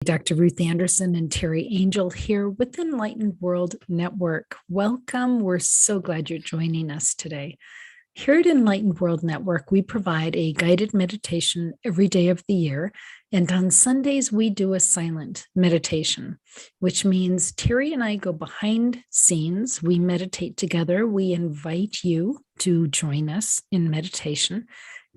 Dr. Ruth Anderson and Teri Angel here with Enlightened World Network. Welcome. We're so glad you're joining us today. Here at Enlightened World Network, we provide a guided meditation every day of the year. And on Sundays, we do a silent meditation, which means Teri and I go behind scenes. We meditate together. We invite you to join us in meditation.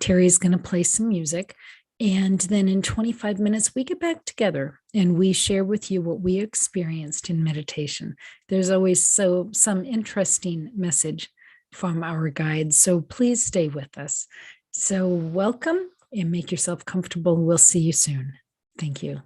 Teri is going to play some music. And then in 25 minutes, we get back together and we share with you what we experienced in meditation. There's always some interesting message from our guides. So please stay with us. So welcome and make yourself comfortable. We'll see you soon. Thank you.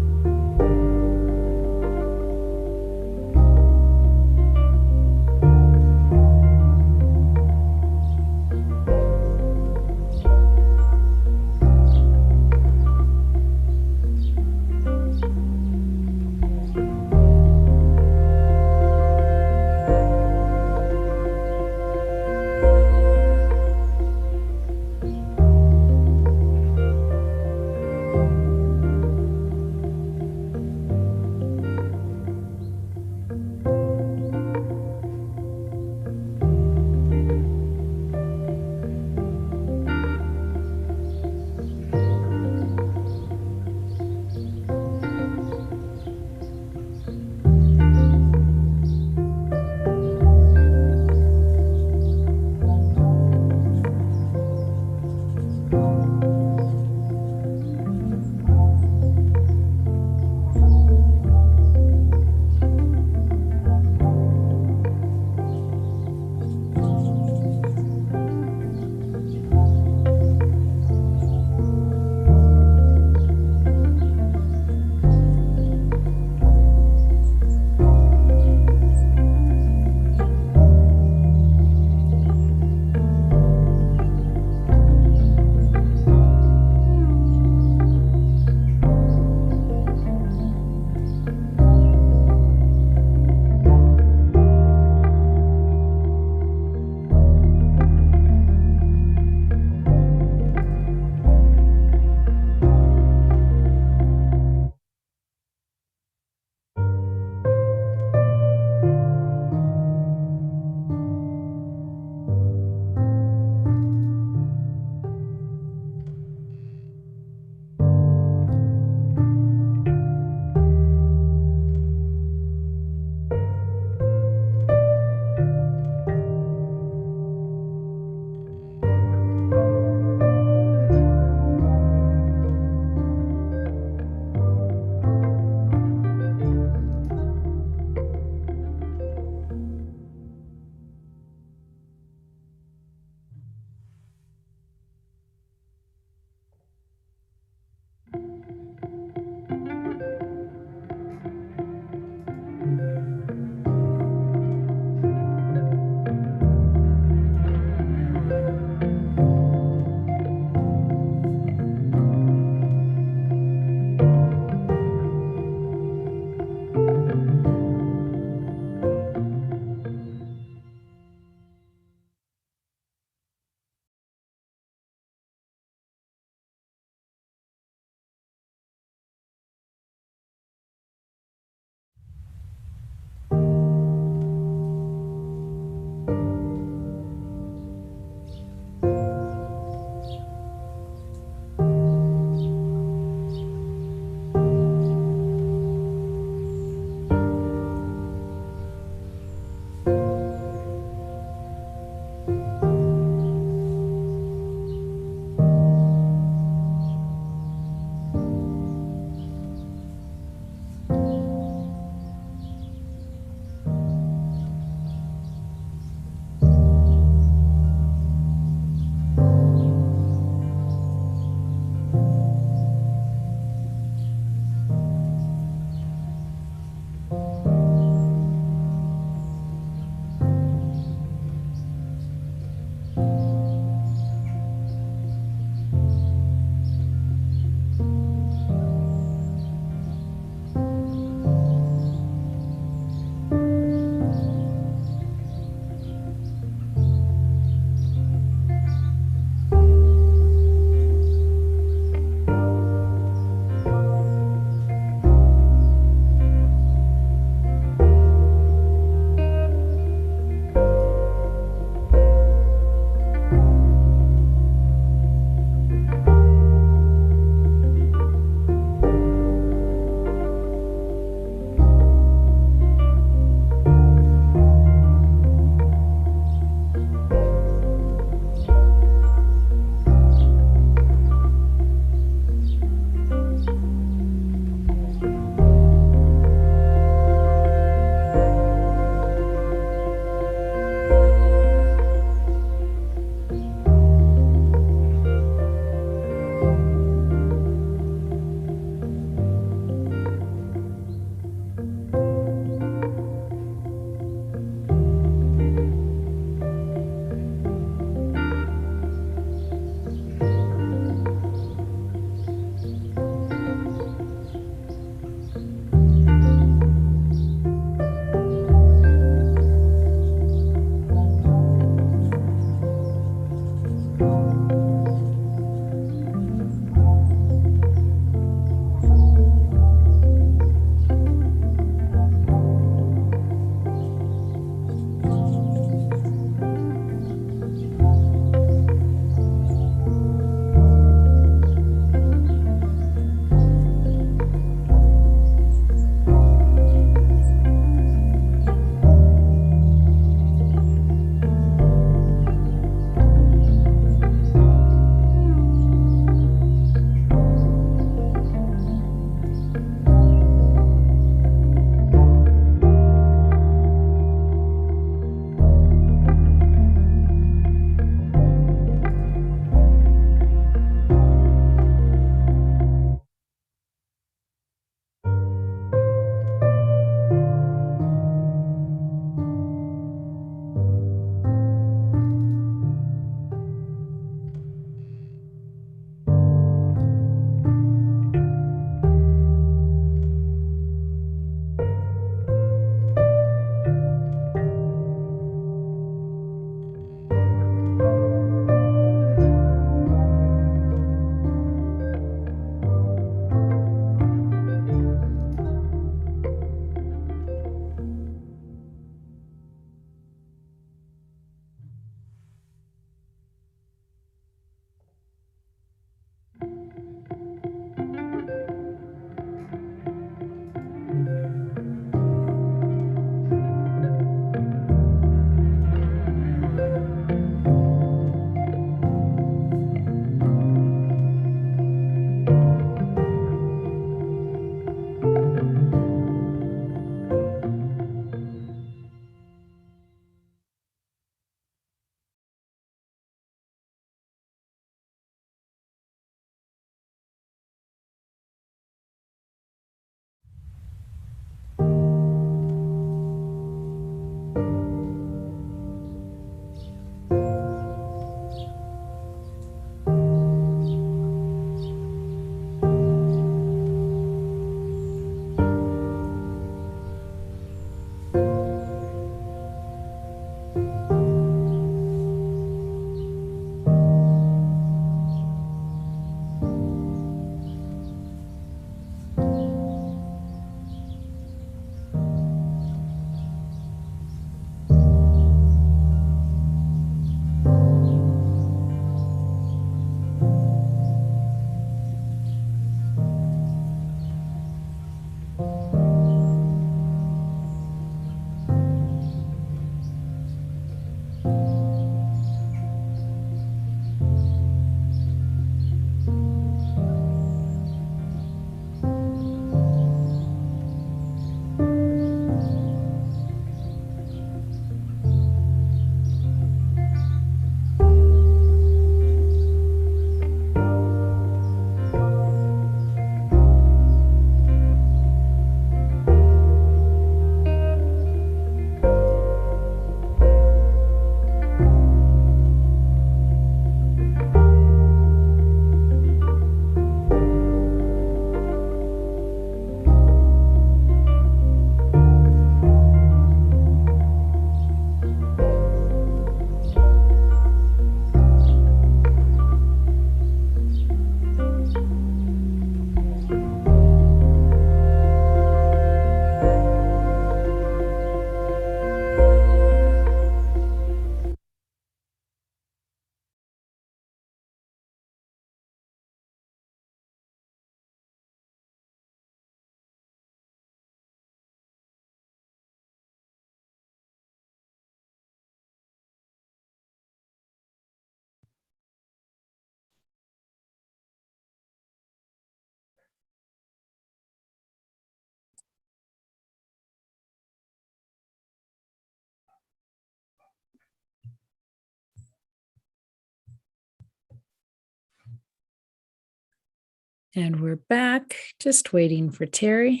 And we're back, just waiting for Teri.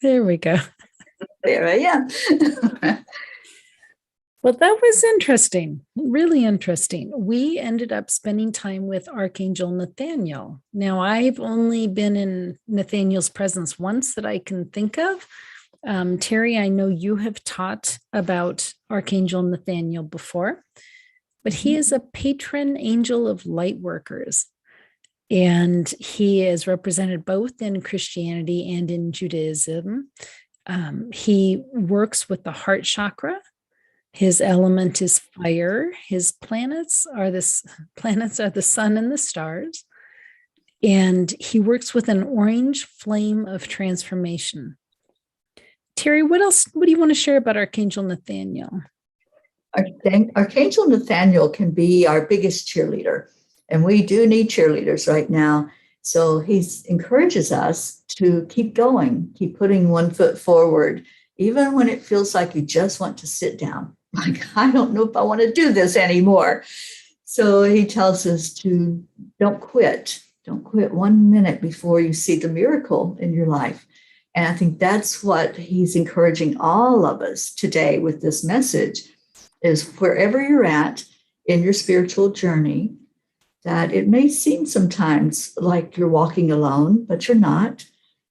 There we go. There I am. Well, that was interesting, really interesting. We ended up spending time with Archangel Nathaniel. Now, I've only been in Nathaniel's presence once that I can think of. Teri, I know you have taught about Archangel Nathaniel before, but he is a patron angel of light workers. And he is represented both in Christianity and in Judaism. He works with the heart chakra. His element is fire. His planets are the sun and the stars. And he works with an orange flame of transformation. Teri, what else? What do you want to share about Archangel Nathaniel? Archangel Nathaniel can be our biggest cheerleader, and we do need cheerleaders right now. So he encourages us to keep going, keep putting one foot forward, even when it feels like you just want to sit down. Like, I don't know if I want to do this anymore. So he tells us to don't quit. Don't quit 1 minute before you see the miracle in your life. And I think that's what he's encouraging all of us today with this message, is wherever you're at in your spiritual journey, that it may seem sometimes like you're walking alone, but you're not.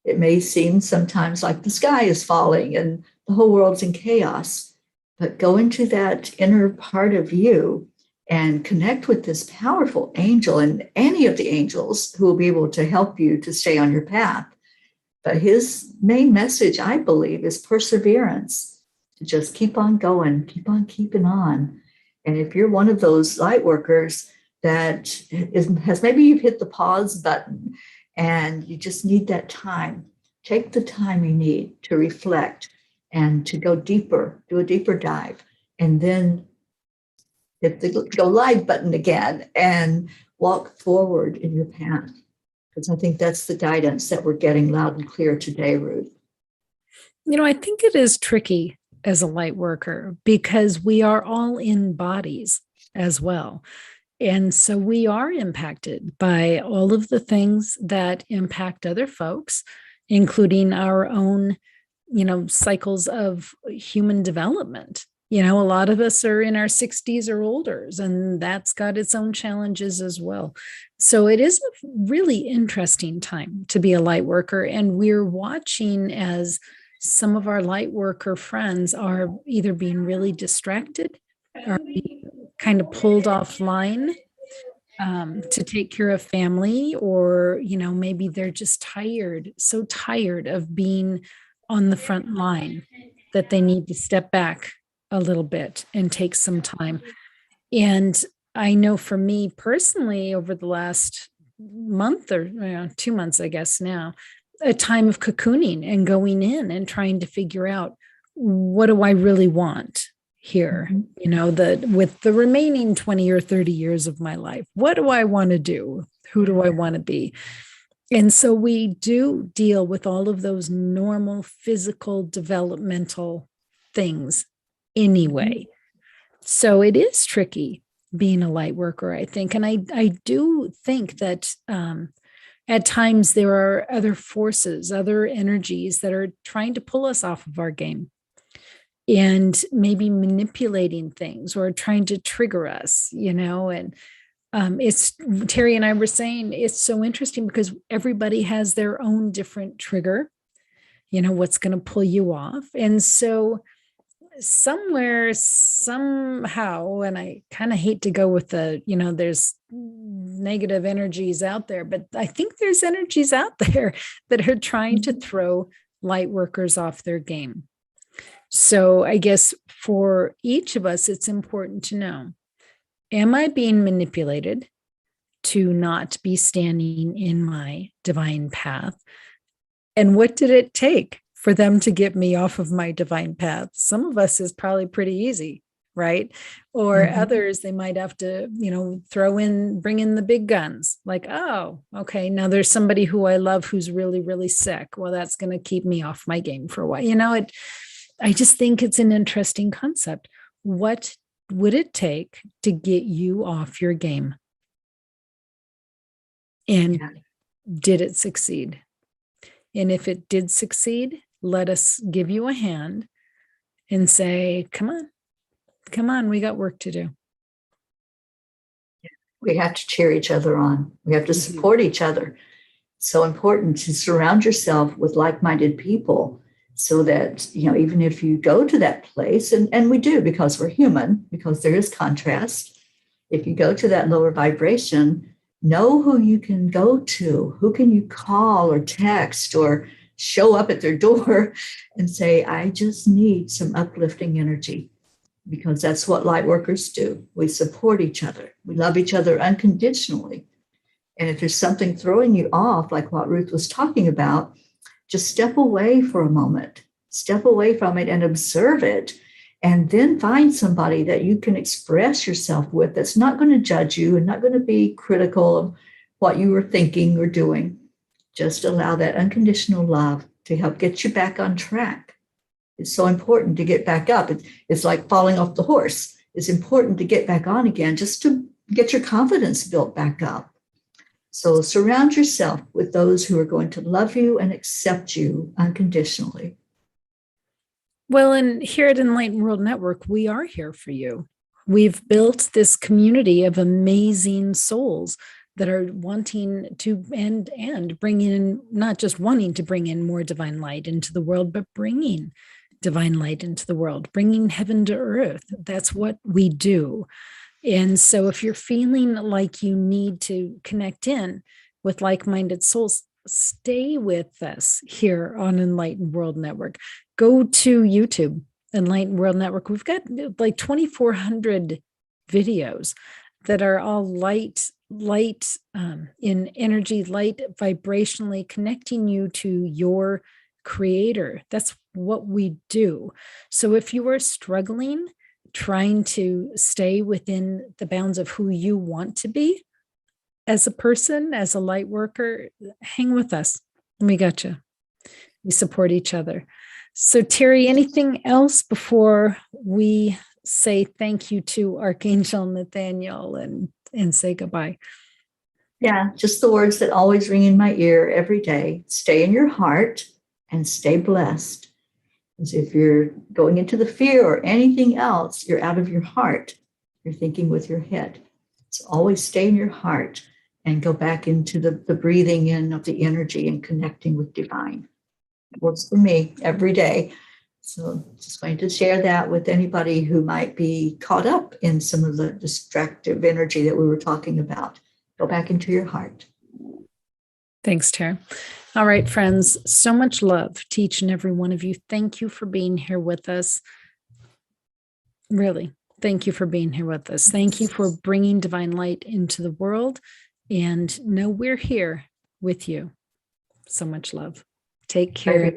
It may seem sometimes like the sky is falling and the whole world's in chaos. But go into that inner part of you and connect with this powerful angel and any of the angels who will be able to help you to stay on your path. But his main message, I believe, is perseverance, to just keep on going, keep on keeping on. And if you're one of those light workers that has maybe you've hit the pause button and you just need that time, take the time you need to reflect and to go deeper, do a deeper dive, and then hit the go live button again and walk forward in your path. Because I think that's the guidance that we're getting loud and clear today, Ruth. I think it is tricky as a light worker because we are all in bodies as well. And so we are impacted by all of the things that impact other folks, including our own cycles of human development. A lot of us are in our 60s or older, and that's got its own challenges as well. So it is a really interesting time to be a light worker. And we're watching as some of our light worker friends are either being really distracted or being kind of pulled offline to take care of family, or, maybe they're just tired, so tired of being on the front line that they need to step back a little bit and take some time. And I know for me personally, over the last month or 2 months, I guess now, a time of cocooning and going in and trying to figure out, what do I really want here? With the remaining 20 or 30 years of my life, what do I want to do? Who do I want to be? And so we do deal with all of those normal physical developmental things anyway. So it is tricky being a light worker, I think. And I do think that at times there are other forces, other energies that are trying to pull us off of our game and maybe manipulating things or trying to trigger us, and it's Teri and I were saying it's so interesting because everybody has their own different trigger, what's going to pull you off. And so somewhere, somehow, and I kind of hate to go with there's negative energies out there, but I think there's energies out there that are trying to throw light workers off their game. So I guess for each of us, it's important to know, am I being manipulated to not be standing in my divine path? And what did it take for them to get me off of my divine path? Some of us is probably pretty easy, right? Or others, they might have to, bring in the big guns. Like, oh, okay, now there's somebody who I love who's really, really sick. Well, that's going to keep me off my game for a while. I just think it's an interesting concept. What would it take to get you off your game? And did it succeed? And if it did succeed, let us give you a hand and say, come on, we got work to do. We have to cheer each other on. We have to support each other. It's so important to surround yourself with like-minded people so that, even if you go to that place, and we do because we're human, because there is contrast. If you go to that lower vibration, know who you can go to, who can you call or text or show up at their door and say, I just need some uplifting energy. Because that's what light workers do. We support each other. We love each other unconditionally. And if there's something throwing you off, like what Ruth was talking about, just step away for a moment. Step away from it and observe it. And then find somebody that you can express yourself with that's not going to judge you and not going to be critical of what you were thinking or doing. Just allow that unconditional love to help get you back on track. It's so important to get back up. It's like falling off the horse. It's important to get back on again just to get your confidence built back up. So surround yourself with those who are going to love you and accept you unconditionally. Well, and here at Enlightened World Network, we are here for you. We've built this community of amazing souls that are wanting to and bring in, not just wanting to bring in more divine light into the world, but bringing divine light into the world, bringing heaven to earth. That's what we do. And so if you're feeling like you need to connect in with like-minded souls, stay with us here on Enlightened World Network. Go to YouTube, Enlightened World Network. We've got like 2,400 videos that are all light in energy, light vibrationally connecting you to your creator. That's what we do. So if you are struggling, trying to stay within the bounds of who you want to be as a person, as a light worker, hang with us. We got you. We support each other. So Teri, anything else before we say thank you to Archangel Nathaniel and say goodbye? Yeah, just the words that always ring in my ear every day. Stay in your heart and stay blessed. Because if you're going into the fear or anything else, you're out of your heart. You're thinking with your head. So always stay in your heart and go back into the breathing in of the energy and connecting with divine. It works for me every day. So just wanted to share that with anybody who might be caught up in some of the distractive energy that we were talking about. Go back into your heart. Thanks, Teri. All right, friends, so much love to each and every one of you. Thank you for being here with us. Really, thank you for being here with us. Thank you for bringing divine light into the world. And know we're here with you. So much love. Take care.